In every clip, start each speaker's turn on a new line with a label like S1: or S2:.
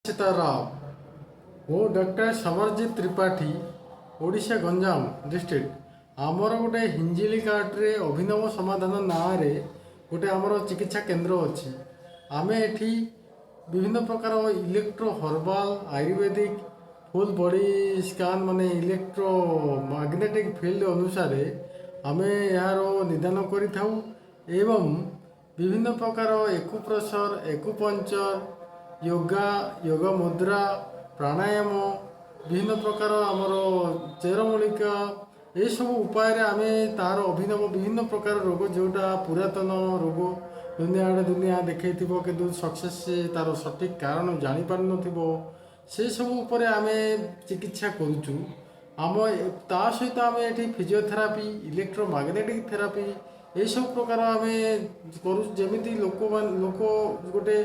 S1: सीताराम वो doctor Samarjeet Tripathi Odisha Ganjam district आमर गोटे हिंजिली कार्ड्रे अभिनव समाधान ना गोटे आमर चिकित्सा केन्द्र अच्छी आम एठी विभिन्न प्रकार electro herbal Ayurvedic full body scan माने इलेक्ट्रो मैग्नेटिक फील्ड अनुसार आम यार निदान करिथाउ एवं विभिन्न प्रकार एक्यूप्रेशर एक्यूपंक्चर योगा योग मुद्रा प्राणायाम विभिन्न प्रकार आमर चेरमूलिका ये सब उपाय आम तार अभिनव विभिन्न प्रकार रोग जोटा पुरातन रोग दुनिया आड़े दुनिया देखई कि सक्सेस तार सठिक कारण जापार न से सब उपर आम चिकित्सा करुचु आम ता सहित आम ये फिजियोथेरापी इलेक्ट्रोमैग्नेटिक थेरापी ये सब प्रकार आम करमी लोक लोक गोटे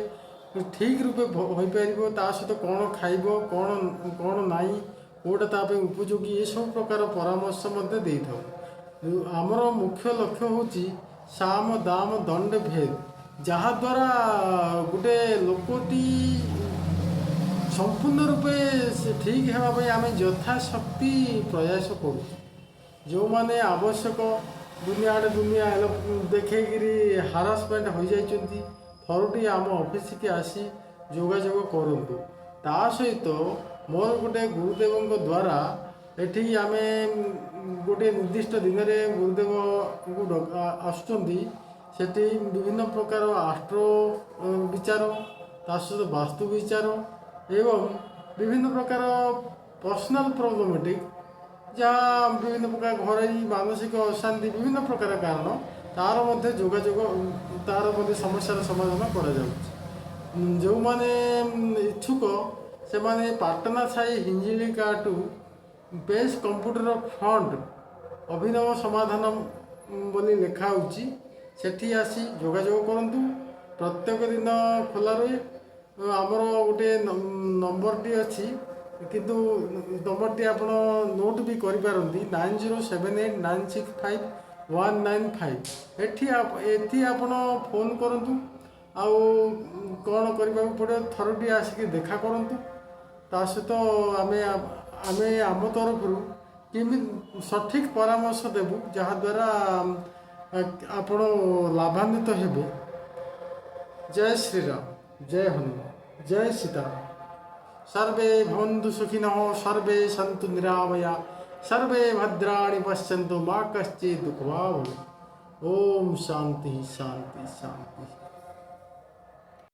S1: ठीक रूपे हो पार सहित कौन खाइब कौन कौन नाई कौटा ताप उपयोगी ये सब प्रकार परामर्श दे था आमर मुख्य लक्ष्य हूँ साम दाम दंड भेद जहाद्वारा गोटे लोकटी संपूर्ण रूपे ठीक होगापी आम यथाशक्ति प्रयास करूँ जो मैंने आवश्यक दुनिया आड़े दुनिया देखिकी हारासमेंट हो जाती थरुटी आम ऑफिस की आसी जोगाजोग करूँ ता सहित मोर गोटे गुरुदेव द्वारा एठी आम गोटे निर्दिष्ट दिन में गुरुदेव को आसुँच सेठी विभिन्न प्रकार आस्ट्रो विचार ता सहित वास्तु विचार एवं विभिन्न प्रकार पर्सनाल प्रोब्लेमेटिक जहाँ विभिन्न प्रकार घर मानसिक अशांति विभिन्न प्रकार कारण तार मध्य जोगाजोग तार मध्य समस्यार समाधान करा जो माने इच्छुक से माने पाटना साई हिंजिली काटू बेस कंप्यूटर फ्रंट अभिनव समाधान बोली लिखा होची सेठी आसी जोगाजोग करंतु प्रत्येक दिन खोला रहे आमर गोटे नंबर टी अच्छी किंतु नंबर टी आप नोट भी करें 9078965195 एठी आप फोन करूँ आउ कौन करने पड़े थरुटी आसिक देखा करूँ ता सहित आम आम तरफ किमी सठिक परामर्श देवु जहाद्वारा आपण लाभान्वित हेबे। जय श्रीराम जय हनुमान जय सीताराम। सर्वे भवन्तु सुखिनः सर्वे सन्तु निरामया सर्वे भद्राणि पश्यन्तु मा कश्चित् दुःखभाग् भवेत्। ओम शांति शांति शांति।